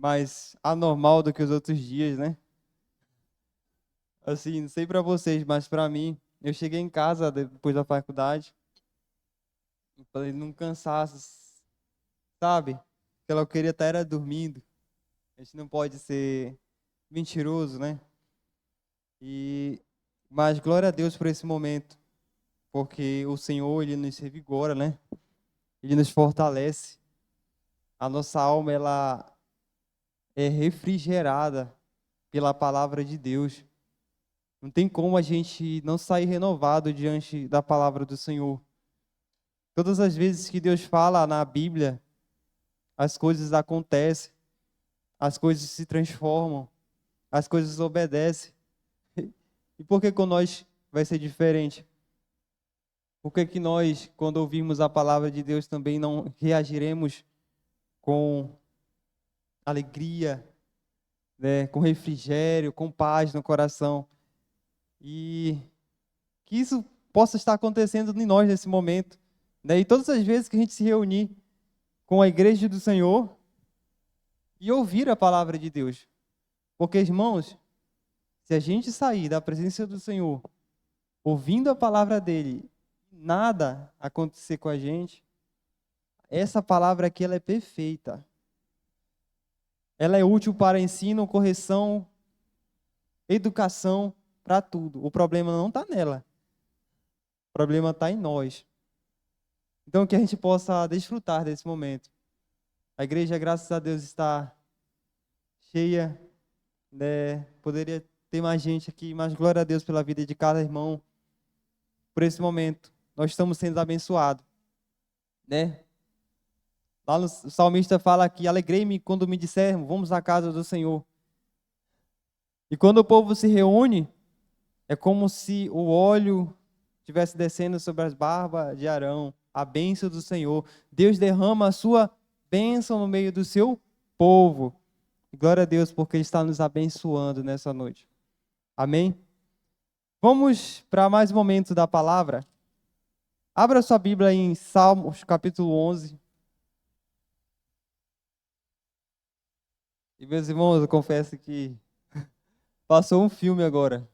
mais anormal do que os outros dias, né? Assim, não sei pra vocês, mas pra mim, eu cheguei em casa depois da faculdade, eu falei, num cansaço, sabe? Que eu queria estar era dormindo. A gente não pode ser mentiroso, né? E mas glória a Deus por esse momento, porque o Senhor, ele nos revigora, né? Ele nos fortalece. A nossa alma, ela é refrigerada pela palavra de Deus. Não tem como a gente não sair renovado diante da palavra do Senhor. Todas as vezes que Deus fala na Bíblia, as coisas acontecem, as coisas se transformam, as coisas obedecem. E por que com nós vai ser diferente? Por que que nós, quando ouvirmos a palavra de Deus, também não reagiremos com alegria, né, com refrigério, com paz no coração? E que isso possa estar acontecendo em nós nesse momento, né? E todas as vezes que a gente se reunir com a igreja do Senhor e ouvir a palavra de Deus. Porque, irmãos, se a gente sair da presença do Senhor, ouvindo a palavra dele, nada acontecer com a gente, essa palavra aqui ela é perfeita. Ela é útil para ensino, correção, educação, para tudo. O problema não está nela. O problema está em nós. Então, que a gente possa desfrutar desse momento. A igreja, graças a Deus, está cheia, né? Poderia ter mais gente aqui, mas glória a Deus pela vida de cada irmão, por esse momento. Nós estamos sendo abençoados, né? Lá no o salmista fala que alegrei-me quando me disseram, vamos à casa do Senhor. E quando o povo se reúne, é como se o óleo estivesse descendo sobre as barbas de Arão, a bênção do Senhor. Deus derrama a sua bênção no meio do seu povo. Glória a Deus, porque Ele está nos abençoando nessa noite. Amém? Vamos para mais um momento da palavra. Abra sua Bíblia em Salmos, capítulo 11. E, meus irmãos, eu confesso que passou um filme agora.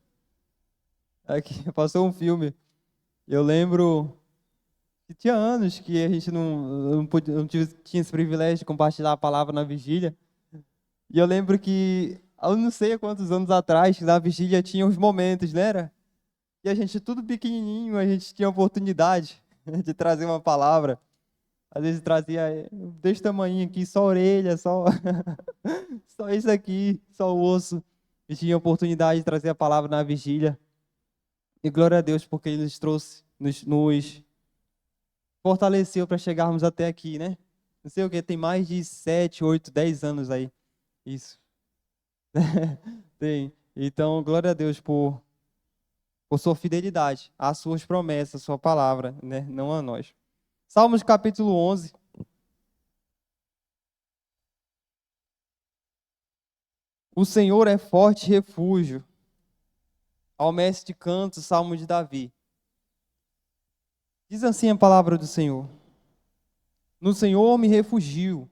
Aqui, passou um filme. Eu lembro que tinha anos que a gente tinha esse privilégio de compartilhar a palavra na vigília. E eu lembro que, eu não sei há quantos anos atrás, na vigília tinha os momentos, né? E a gente, tudo pequenininho, a gente tinha a oportunidade de trazer uma palavra. Às vezes trazia desse tamanho aqui, só a orelha, só, só isso aqui, só o osso. E tinha a oportunidade de trazer a palavra na vigília. E glória a Deus, porque Ele nos trouxe, nos fortaleceu para chegarmos até aqui, né? Não sei o que, tem mais de 7, 8, 10 anos aí. Isso. Tem. Então, glória a Deus por sua fidelidade, às suas promessas, à sua palavra, né? Não a nós. Salmos capítulo 11. O Senhor é forte refúgio. Ao mestre de canto, Salmo de Davi. Diz assim a palavra do Senhor. No Senhor me refugio.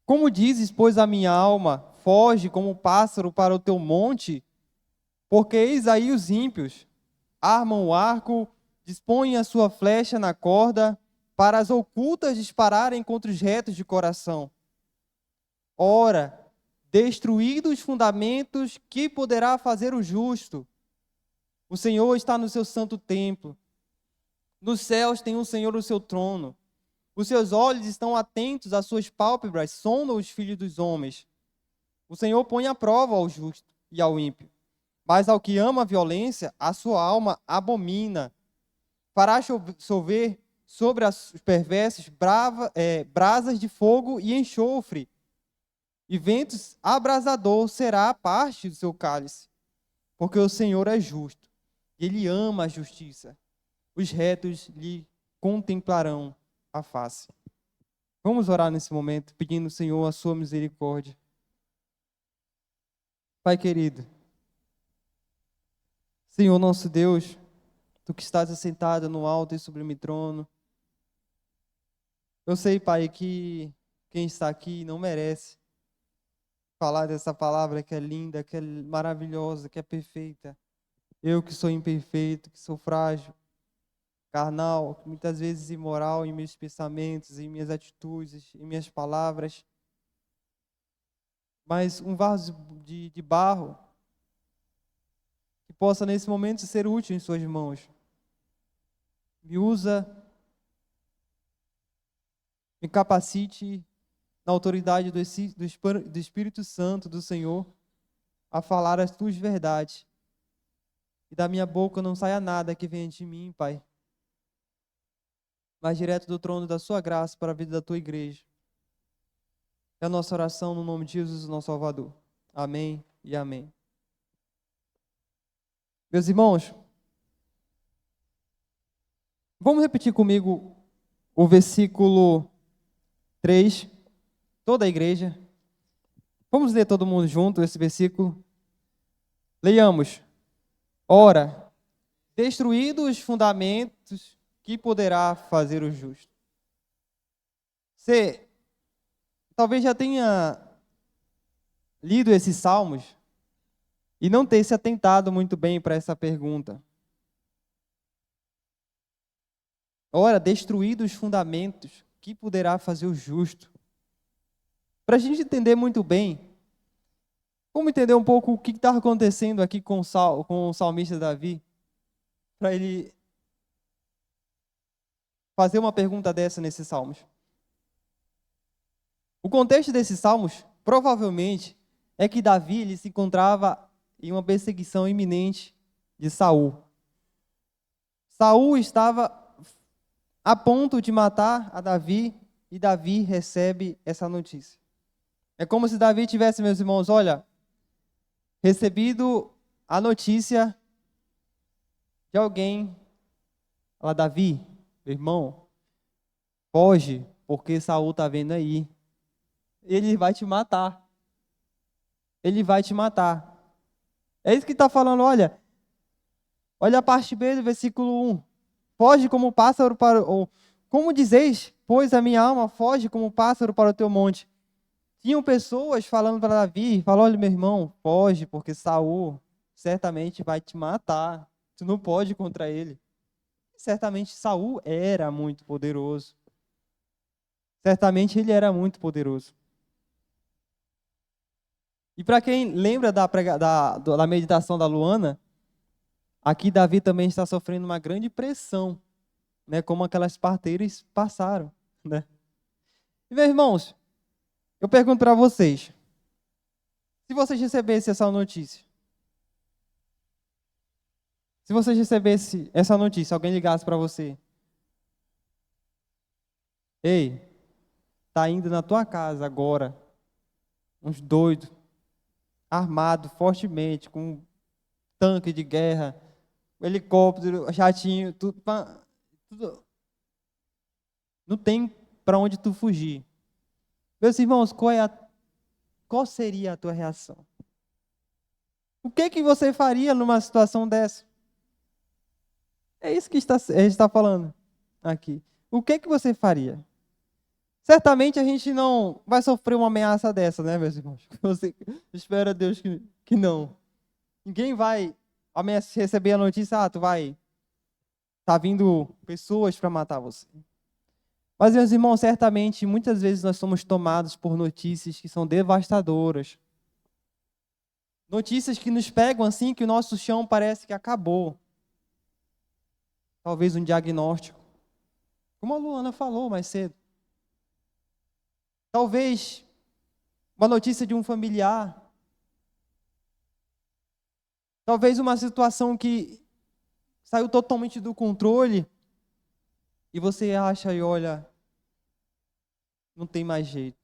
Como dizes, pois, a minha alma, foge como um pássaro para o teu monte, porque eis aí os ímpios, armam o arco, dispõem a sua flecha na corda, para as ocultas dispararem contra os retos de coração. Ora, destruídos os fundamentos, que poderá fazer o justo? O Senhor está no seu santo templo. Nos céus tem o Senhor o seu trono. Os seus olhos estão atentos às suas pálpebras, sondam os filhos dos homens. O Senhor põe à prova ao justo e ao ímpio. Mas ao que ama a violência, a sua alma abomina. Fará chover sobre os perversos brasas de fogo e enxofre. E ventos abrasador será a parte do seu cálice. Porque o Senhor é justo, e Ele ama a justiça. Os retos lhe contemplarão a face. Vamos orar nesse momento, pedindo ao Senhor a sua misericórdia. Pai querido, Senhor nosso Deus, Tu que estás assentado no alto e sublime trono, eu sei, Pai, que quem está aqui não merece, falar dessa palavra que é linda, que é maravilhosa, que é perfeita. Eu que sou imperfeito, que sou frágil, carnal, muitas vezes imoral em meus pensamentos, em minhas atitudes, em minhas palavras. Mas um vaso de barro que possa nesse momento ser útil em suas mãos. Me usa, me capacite na autoridade do Espírito Santo do Senhor a falar as tuas verdades. E da minha boca não saia nada que venha de mim, Pai, mas direto do trono da sua graça para a vida da tua igreja. É a nossa oração no nome de Jesus, nosso Salvador. Amém e amém. Meus irmãos, vamos repetir comigo o versículo 3, toda a igreja. Vamos ler todo mundo junto esse versículo. Leiamos. Ora, destruídos os fundamentos, que poderá fazer o justo? Você talvez já tenha lido esses salmos e não ter se atentado muito bem para essa pergunta. Ora, destruídos os fundamentos, que poderá fazer o justo? Para a gente entender muito bem, vamos entender um pouco o que está acontecendo aqui com o salmista Davi, para ele fazer uma pergunta dessa nesses salmos. O contexto desses salmos, provavelmente, é que Davi ele se encontrava em uma perseguição iminente de Saul. Saul estava a ponto de matar a Davi e Davi recebe essa notícia. É como se Davi tivesse, meus irmãos, olha, recebido a notícia de alguém. Fala, Davi, meu irmão, foge, porque Saul está vendo aí. Ele vai te matar. Ele vai te matar. É isso que está falando, olha a parte B do versículo 1. Foge como pássaro para o... Como dizeis, pois a minha alma foge como pássaro para o teu monte. Tinham pessoas falando para Davi, falou, olha meu irmão, foge, porque Saul certamente vai te matar. Tu não pode ir contra ele. Certamente Saul era muito poderoso. Certamente ele era muito poderoso. E para quem lembra da meditação da Luana, aqui Davi também está sofrendo uma grande pressão, né, como aquelas parteiras passaram, né? E, meus irmãos, eu pergunto para vocês, se vocês recebessem essa notícia, alguém ligasse para você, ei, tá indo na tua casa agora, uns doidos, armados fortemente, com um tanque de guerra, helicóptero, jatinho, tudo. Não tem para onde tu fugir. Meus irmãos, qual seria a tua reação? O que você faria numa situação dessa? É isso que a gente está falando aqui. O que você faria? Certamente a gente não vai sofrer uma ameaça dessa, né, meus irmãos? Você espera a Deus que não. Ninguém vai receber a notícia, tá vindo pessoas para matar você. Mas, meus irmãos, certamente, muitas vezes nós somos tomados por notícias que são devastadoras. Notícias que nos pegam assim, que o nosso chão parece que acabou. Talvez um diagnóstico. Como a Luana falou mais cedo. Talvez uma notícia de um familiar. Talvez uma situação que saiu totalmente do controle. E você acha e olha, não tem mais jeito.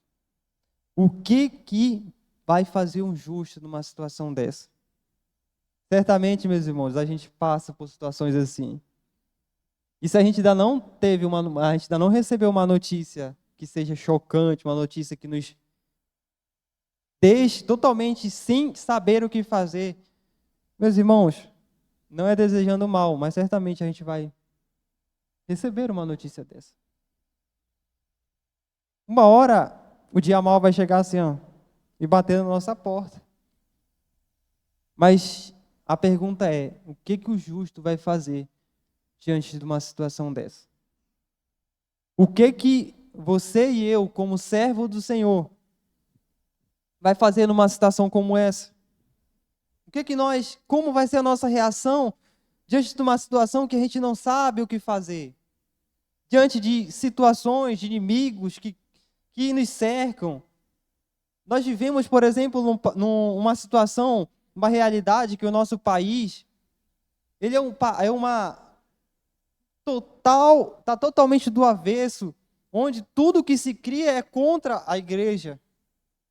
O que vai fazer um justo numa situação dessa? Certamente, meus irmãos, a gente passa por situações assim. E se a gente ainda não recebeu uma notícia que seja chocante, uma notícia que nos deixe totalmente sem saber o que fazer, meus irmãos, não é desejando mal, mas certamente a gente vai receber uma notícia dessa. Uma hora, o dia mal vai chegar assim, ó. e bater na nossa porta. Mas a pergunta é, o que que o justo vai fazer diante de uma situação dessa? O que que você e eu, como servo do Senhor, vai fazer numa situação como essa? O que que como vai ser a nossa reação diante de uma situação que a gente não sabe o que fazer? Diante de situações, de inimigos que nos cercam. Nós vivemos, por exemplo, numa situação, uma realidade que o nosso país, ele é uma está totalmente do avesso, onde tudo que se cria é contra a igreja.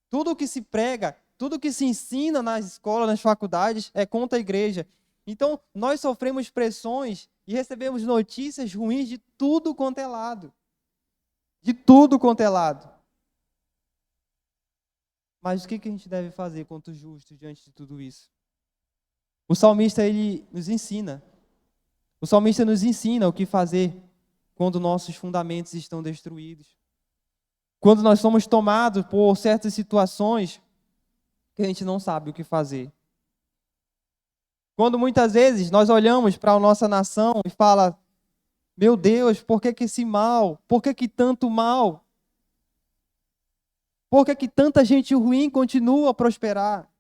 Tudo que se prega, tudo que se ensina nas escolas, nas faculdades, é contra a igreja. Então, nós sofremos pressões e recebemos notícias ruins de tudo quanto é lado. De tudo quanto é lado. Mas o que a gente deve fazer contra o justo diante de tudo isso? O salmista, ele nos ensina. O salmista nos ensina o que fazer quando nossos fundamentos estão destruídos. Quando nós somos tomados por certas situações que a gente não sabe o que fazer. Quando muitas vezes nós olhamos para a nossa nação e fala, meu Deus, por que esse mal? Por que tanto mal? Por que tanta gente ruim continua a prosperar?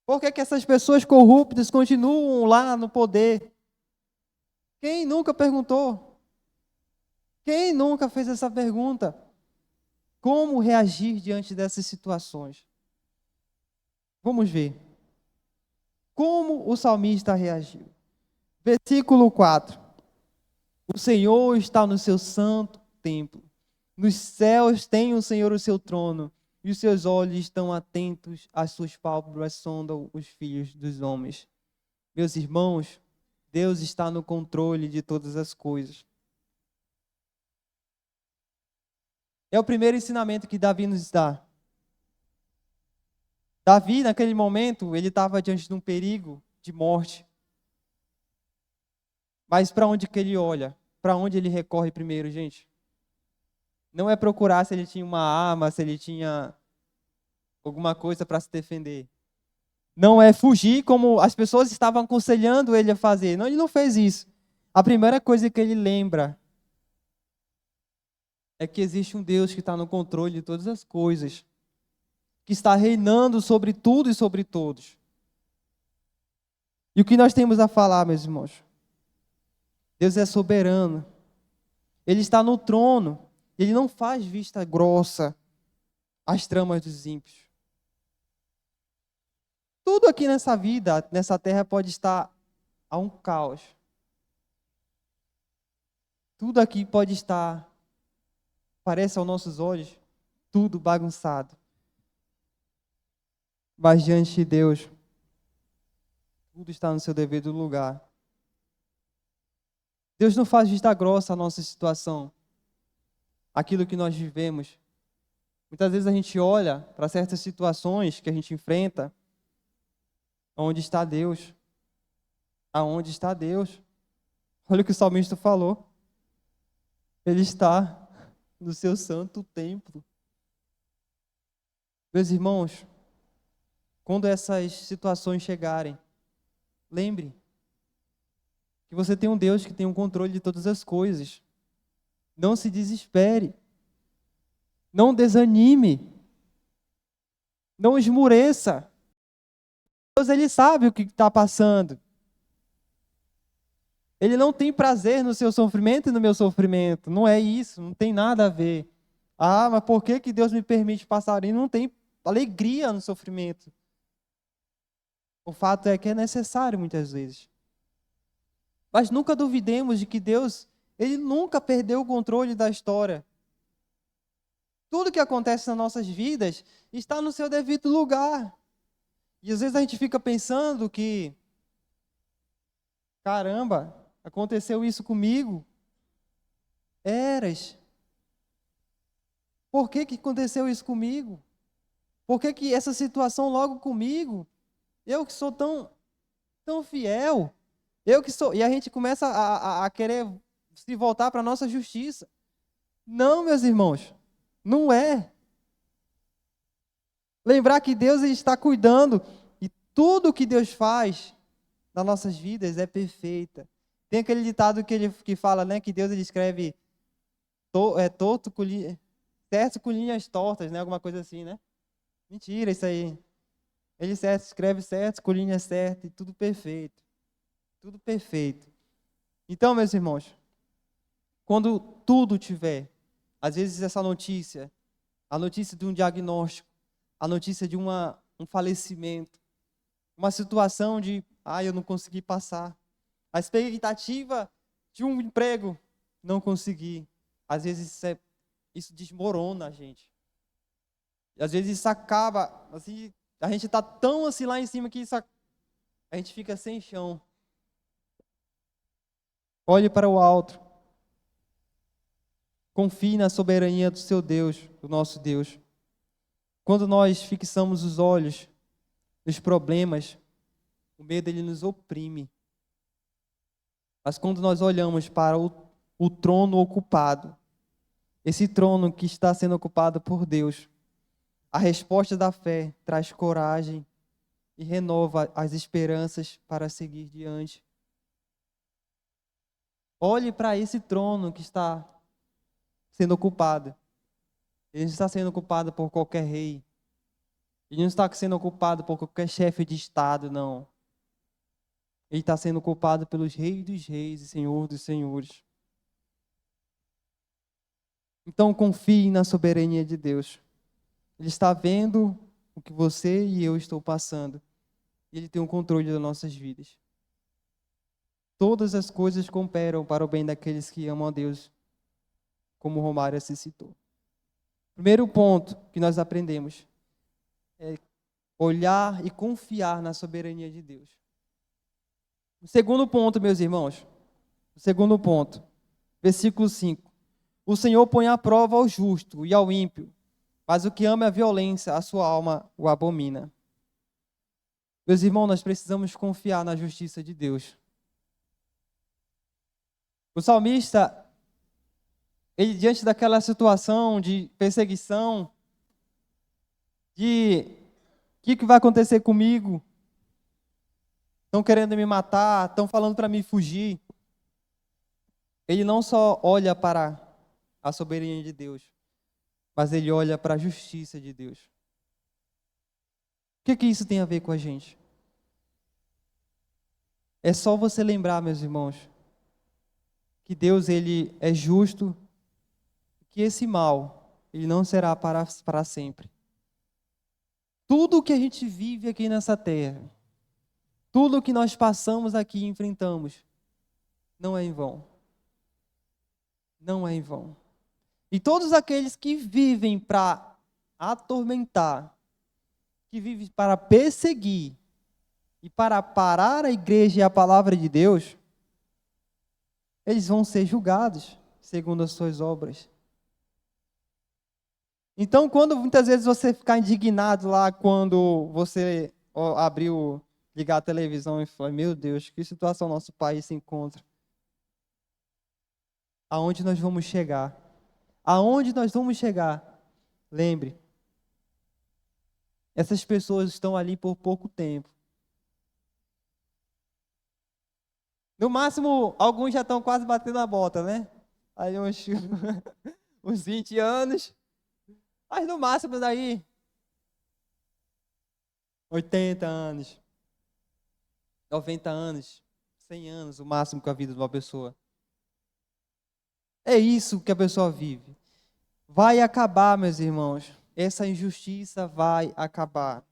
Por que essas pessoas corruptas continuam lá no poder? Quem nunca perguntou? Quem nunca fez essa pergunta? Como reagir diante dessas situações? Vamos ver. Como o salmista reagiu? Versículo 4. O Senhor está no seu santo templo. Nos céus tem o Senhor o seu trono, e os seus olhos estão atentos, às suas pálpebras sondam os filhos dos homens. Meus irmãos, Deus está no controle de todas as coisas. É o primeiro ensinamento que Davi nos dá. Davi, naquele momento, ele estava diante de um perigo de morte. Mas para onde que ele olha? Para onde ele recorre primeiro, gente? Não é procurar se ele tinha uma arma, se ele tinha alguma coisa para se defender. Não é fugir como as pessoas estavam aconselhando ele a fazer. Não, ele não fez isso. A primeira coisa que ele lembra é que existe um Deus que está no controle de todas as coisas, que está reinando sobre tudo e sobre todos. E o que nós temos a falar, meus irmãos? Deus é soberano. Ele está no trono. Ele não faz vista grossa às tramas dos ímpios. Tudo aqui nessa vida, nessa terra, pode estar a um caos. Tudo aqui pode estar, parece aos nossos olhos, tudo bagunçado. Mas diante de Deus, tudo está no seu devido lugar. Deus não faz vista grossa à nossa situação, aquilo que nós vivemos. Muitas vezes a gente olha para certas situações que a gente enfrenta, onde está Deus? Aonde está Deus? Olha o que o salmista falou. Ele está no seu santo templo. Meus irmãos, quando essas situações chegarem, lembre que você tem um Deus que tem o controle de todas as coisas. Não se desespere. Não desanime. Não esmureça. Deus, Ele sabe o que está passando. Ele não tem prazer no seu sofrimento e no meu sofrimento. Não é isso, não tem nada a ver. Ah, mas por que Deus me permite passar? Ele não tem alegria no sofrimento. O fato é que é necessário muitas vezes. Mas nunca duvidemos de que Deus, Ele nunca perdeu o controle da história. Tudo que acontece nas nossas vidas está no seu devido lugar. E às vezes a gente fica pensando que, caramba, aconteceu isso comigo. Por que aconteceu isso comigo? Por que essa situação logo comigo? Eu que sou tão fiel. Eu que sou. E a gente começa a querer se voltar para a nossa justiça. Não, meus irmãos. Não é. Lembrar que Deus ele está cuidando e tudo que Deus faz nas nossas vidas é perfeita. Tem aquele ditado que fala, né, que Deus ele escreve torto certo com linhas tortas, né, alguma coisa assim, né? Mentira isso aí. Ele escreve certo com linhas certas e tudo perfeito. Tudo perfeito. Então, meus irmãos, quando tudo tiver, às vezes essa notícia, a notícia de um diagnóstico, a notícia de um falecimento, uma situação de, eu não consegui passar, a expectativa de um emprego, não consegui. Às vezes isso desmorona a gente. E às vezes isso acaba, assim, a gente está tão assim lá em cima que a gente fica sem chão. Olhe para o alto. Confie na soberania do seu Deus, do nosso Deus. Quando nós fixamos os olhos nos problemas, o medo ele nos oprime. Mas quando nós olhamos para o trono ocupado, esse trono que está sendo ocupado por Deus, a resposta da fé traz coragem e renova as esperanças para seguir diante. Olhe para esse trono que está sendo ocupado. Ele não está sendo ocupado por qualquer rei. Ele não está sendo ocupado por qualquer chefe de estado, não. Ele está sendo ocupado pelos reis dos reis e senhor dos senhores. Então confie na soberania de Deus. Ele está vendo o que você e eu estou passando. E Ele tem o controle das nossas vidas. Todas as coisas cooperam para o bem daqueles que amam a Deus, como o Romário se citou. Primeiro ponto que nós aprendemos é olhar e confiar na soberania de Deus. O segundo ponto, meus irmãos, versículo 5. O Senhor põe à prova ao justo e ao ímpio, mas o que ama a violência, a sua alma o abomina. Meus irmãos, nós precisamos confiar na justiça de Deus. O salmista, ele diante daquela situação de perseguição, de o que vai acontecer comigo? Estão querendo me matar, estão falando para mim fugir. Ele não só olha para a soberania de Deus, mas ele olha para a justiça de Deus. O que isso tem a ver com a gente? É só você lembrar, meus irmãos, que Deus ele é justo, que esse mal ele não será para sempre. Tudo o que a gente vive aqui nessa terra, tudo o que nós passamos aqui e enfrentamos, não é em vão. Não é em vão. E todos aqueles que vivem para atormentar, que vivem para perseguir e para parar a igreja e a palavra de Deus, eles vão ser julgados segundo as suas obras. Então, quando muitas vezes você ficar indignado lá, quando você ligar a televisão e falar, meu Deus, que situação nosso país se encontra. Aonde nós vamos chegar? Aonde nós vamos chegar? Lembre, essas pessoas estão ali por pouco tempo. No máximo, alguns já estão quase batendo a bota, né? Aí uns 20 anos. Mas no máximo daí 80 anos, 90 anos, 100 anos, o máximo com a vida de uma pessoa. É isso que a pessoa vive. Vai acabar, meus irmãos. Essa injustiça vai acabar.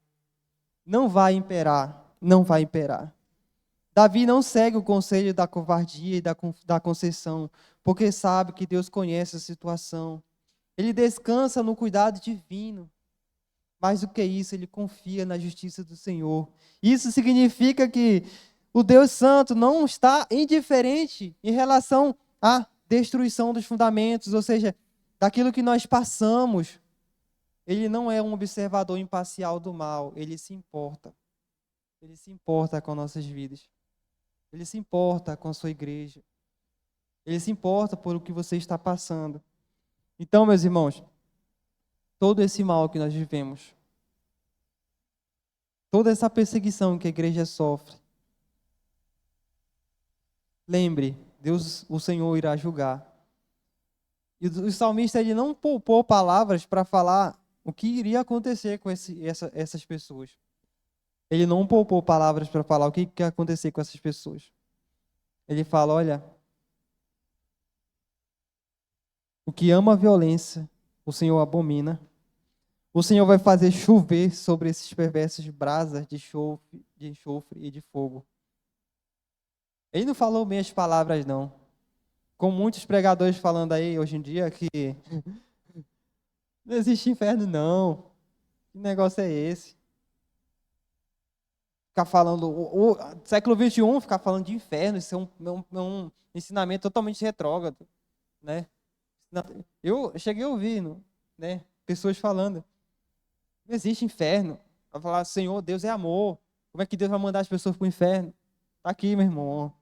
Não vai imperar, não vai imperar. Davi não segue o conselho da covardia e da concessão, porque sabe que Deus conhece a situação. Ele descansa no cuidado divino. Mais do que isso, ele confia na justiça do Senhor. Isso significa que o Deus Santo não está indiferente em relação à destruição dos fundamentos, ou seja, daquilo que nós passamos. Ele não é um observador imparcial do mal, ele se importa. Ele se importa com nossas vidas. Ele se importa com a sua igreja. Ele se importa por o que você está passando. Então, meus irmãos, todo esse mal que nós vivemos, toda essa perseguição que a igreja sofre, lembre, Deus, o Senhor irá julgar. E o salmista, ele não poupou palavras para falar o que iria acontecer com essas pessoas. Ele não poupou palavras para falar o que ia acontecer com essas pessoas. Ele fala, olha, o que ama a violência, o Senhor abomina. O Senhor vai fazer chover sobre esses perversos brasas de enxofre e de fogo. Ele não falou meias palavras, não. Com muitos pregadores falando aí hoje em dia que não existe inferno, não. Que negócio é esse? Ficar falando, o século XXI, ficar falando de inferno, isso é um ensinamento totalmente retrógrado, né? Eu cheguei a ouvir, né, pessoas falando, não existe inferno. Vai falar, Senhor, Deus é amor. Como é que Deus vai mandar as pessoas para o inferno? Está aqui, meu irmão.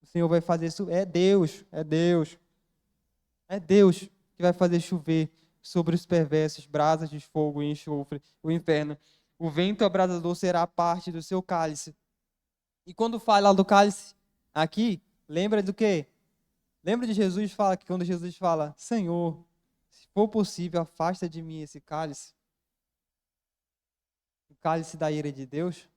O Senhor vai fazer isso. É Deus, é Deus. É Deus que vai fazer chover sobre os perversos, brasas de fogo e enxofre, o inferno. O vento abrasador será parte do seu cálice. E quando fala do cálice aqui, lembra do quê? Lembra de Jesus fala que quando Jesus fala, Senhor, se for possível, afasta de mim esse cálice. O cálice da ira de Deus.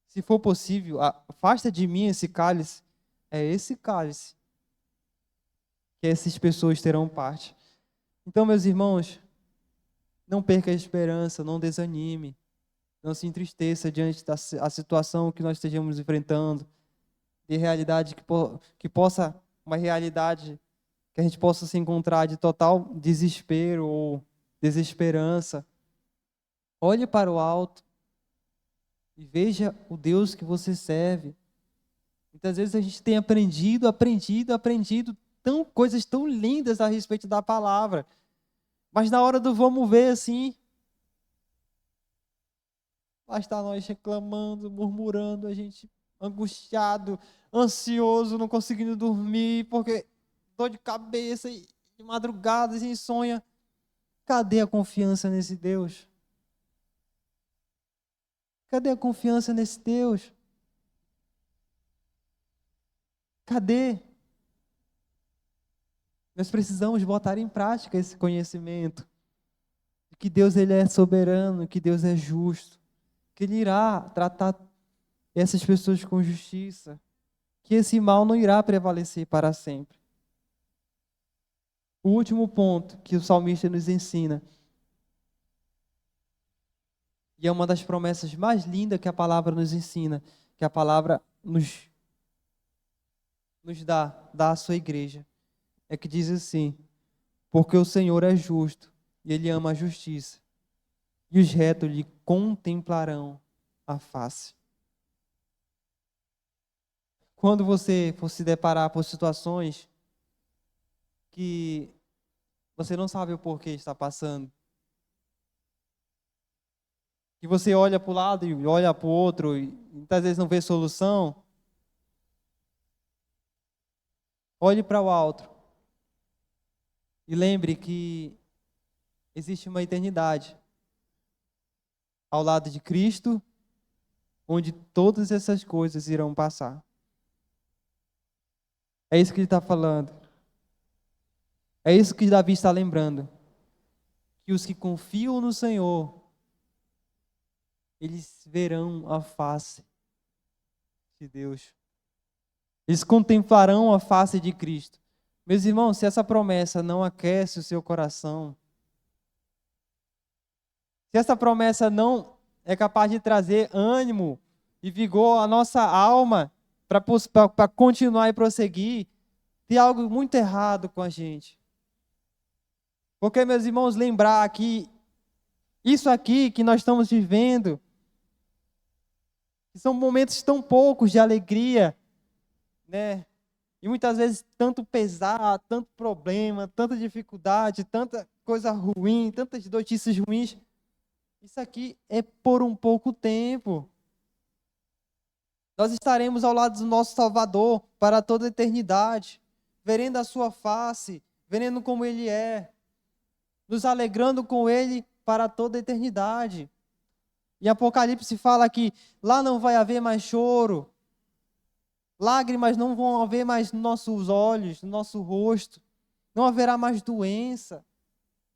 Se for possível, afasta de mim esse cálice. É esse cálice que essas pessoas terão parte. Então, meus irmãos, não perca a esperança, não desanime, não se entristeça diante da situação que nós estejamos enfrentando, de realidade que possa, uma realidade que a gente possa se encontrar de total desespero ou desesperança. Olhe para o alto e veja o Deus que você serve. Muitas vezes a gente tem aprendido coisas tão lindas a respeito da palavra. Mas na hora do vamos ver, assim, lá está nós reclamando, murmurando, a gente angustiado, ansioso, não conseguindo dormir, porque dor de cabeça e de madrugada, sem sonha. Cadê a confiança nesse Deus? Cadê a confiança nesse Deus? Cadê? Nós precisamos botar em prática esse conhecimento de que Deus, ele é soberano, que Deus é justo, que Ele irá tratar essas pessoas com justiça, que esse mal não irá prevalecer para sempre. O último ponto que o salmista nos ensina, e é uma das promessas mais lindas que a palavra nos ensina, que a palavra nos dá à sua igreja, é que diz assim, porque o Senhor é justo, e Ele ama a justiça, e os retos lhe contemplarão a face. Quando você for se deparar por situações que você não sabe o porquê está passando, que você olha para o lado e olha para o outro e muitas vezes não vê solução, olhe para o alto e lembre que existe uma eternidade ao lado de Cristo, onde todas essas coisas irão passar. É isso que ele está falando. É isso que Davi está lembrando. Que os que confiam no Senhor, eles verão a face de Deus. Eles contemplarão a face de Cristo. Meus irmãos, se essa promessa não aquece o seu coração, se essa promessa não é capaz de trazer ânimo e vigor à nossa alma para continuar e prosseguir, tem algo muito errado com a gente. Porque, meus irmãos, lembrar que isso aqui que nós estamos vivendo, que são momentos tão poucos de alegria, né? E muitas vezes tanto pesar, tanto problema, tanta dificuldade, tanta coisa ruim, tantas notícias ruins. Isso aqui é por um pouco tempo. Nós estaremos ao lado do nosso Salvador para toda a eternidade, verendo a sua face, verendo como Ele é. nos alegrando com Ele para toda a eternidade. Em Apocalipse fala que lá não vai haver mais choro, lágrimas não vão haver mais nos nossos olhos, no nosso rosto, não haverá mais doença,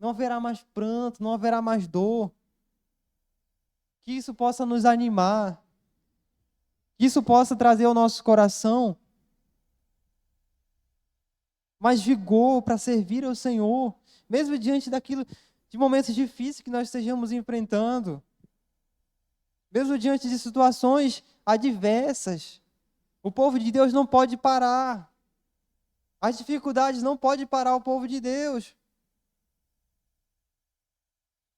não haverá mais pranto, não haverá mais dor. Que isso possa nos animar, que isso possa trazer ao nosso coração mais vigor para servir ao Senhor, mesmo diante de momentos difíceis que nós estejamos enfrentando, mesmo diante de situações adversas. O povo de Deus não pode parar. As dificuldades não podem parar o povo de Deus.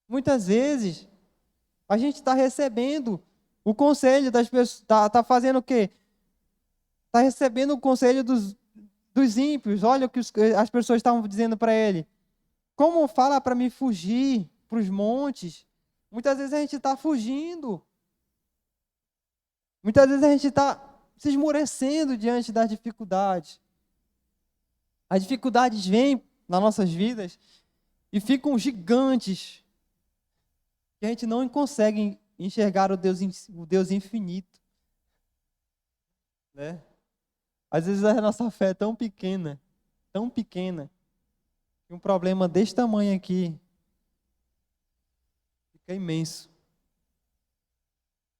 Muitas vezes, a gente está recebendo o conselho das pessoas, está fazendo o quê? Está recebendo o conselho dos ímpios. Olha o que as pessoas estavam dizendo para ele. Como fala para me fugir para os montes? Muitas vezes a gente está fugindo. Muitas vezes a gente está se esmorecendo diante das dificuldades. As dificuldades vêm nas nossas vidas e ficam gigantes, que a gente não consegue enxergar o Deus infinito, né? Às vezes a nossa fé é tão pequena, que um problema desse tamanho aqui fica imenso.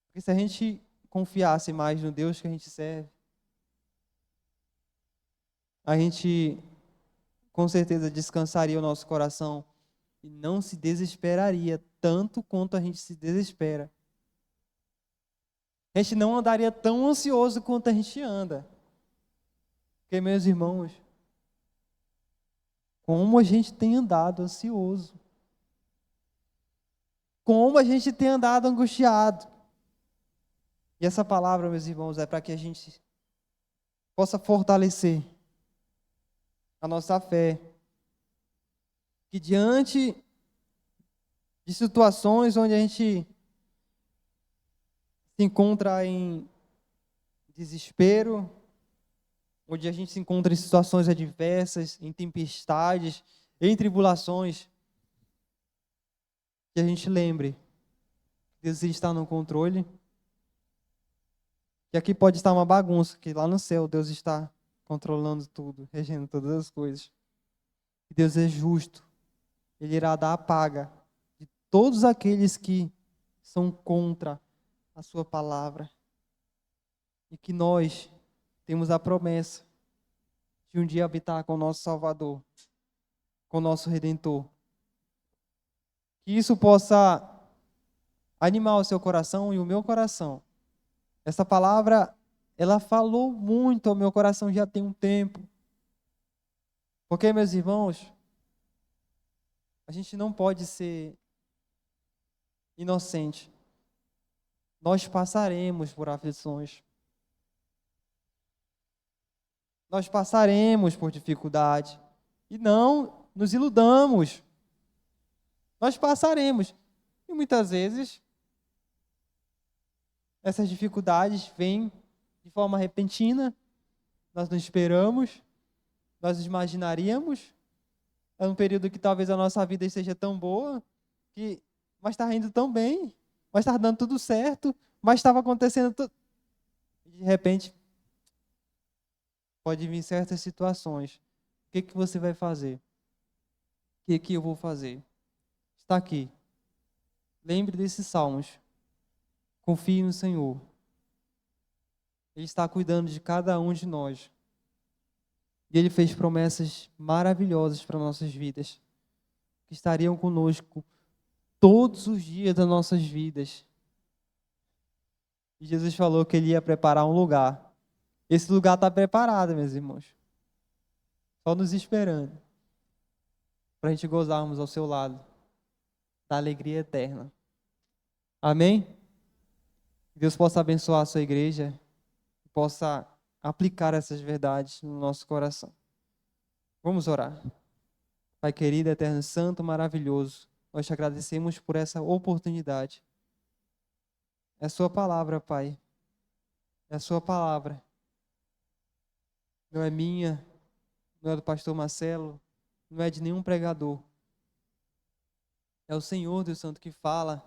Porque se a gente confiasse mais no Deus que a gente serve, a gente com certeza descansaria o nosso coração e não se desesperaria tanto quanto a gente se desespera. A gente não andaria tão ansioso quanto a gente anda. Porque, meus irmãos, como a gente tem andado ansioso. Como a gente tem andado angustiado. E essa palavra, meus irmãos, é para que a gente possa fortalecer a nossa fé. Que diante de situações onde a gente se encontra em desespero, onde a gente se encontra em situações adversas, em tempestades, em tribulações, que a gente lembre que Deus está no controle, que aqui pode estar uma bagunça, que lá no céu Deus está controlando tudo, regendo todas as coisas. Que Deus é justo, Ele irá dar a paga de todos aqueles que são contra a sua palavra. E que nós temos a promessa de um dia habitar com o nosso Salvador, com o nosso Redentor. Que isso possa animar o seu coração e o meu coração. Essa palavra, ela falou muito ao meu coração já tem um tempo. Porque, meus irmãos, a gente não pode ser inocente. Nós passaremos por aflições. Nós passaremos por dificuldade. E não nos iludamos. Nós passaremos. E muitas vezes, essas dificuldades vêm de forma repentina. Nós não esperamos. Nós imaginaríamos. É um período que talvez a nossa vida esteja tão boa, mas está indo tão bem, mas está dando tudo certo, mas estava acontecendo tudo. De repente, pode vir certas situações. O que você vai fazer? O que eu vou fazer? Está aqui. Lembre desses salmos. Confie no Senhor. Ele está cuidando de cada um de nós. E Ele fez promessas maravilhosas para nossas vidas, que estariam conosco todos os dias das nossas vidas. E Jesus falou que Ele ia preparar um lugar. Esse lugar está preparado, meus irmãos. Só nos esperando. Para a gente gozarmos ao seu lado da alegria eterna. Amém? Que Deus possa abençoar a sua igreja. Possa aplicar essas verdades no nosso coração. Vamos orar. Pai querido, eterno, santo, maravilhoso, nós te agradecemos por essa oportunidade. É a sua palavra, Pai. É a sua palavra. Não é minha, não é do pastor Marcelo, não é de nenhum pregador. É o Senhor, Deus Santo, que fala.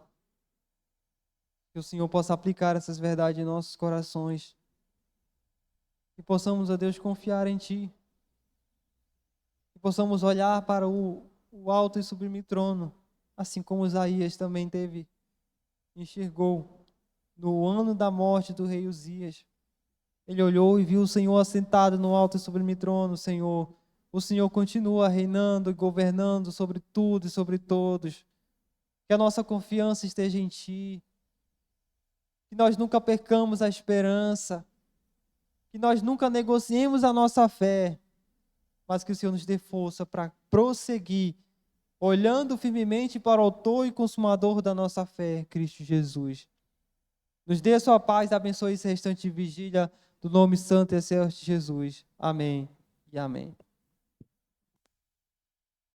Que o Senhor possa aplicar essas verdades em nossos corações. Que possamos, ó Deus, confiar em Ti. Que possamos olhar para o alto e sublime trono, assim como Isaías também enxergou no ano da morte do rei Uzias. Ele olhou e viu o Senhor assentado no alto e sublime trono, Senhor. O Senhor continua reinando e governando sobre tudo e sobre todos. Que a nossa confiança esteja em Ti. Que nós nunca percamos a esperança. Que nós nunca negociemos a nossa fé. Mas que o Senhor nos dê força para prosseguir, olhando firmemente para o autor e consumador da nossa fé, Cristo Jesus. Nos dê a sua paz, abençoe esse restante de vigília, do nome santo e excelso de Jesus. Amém e amém.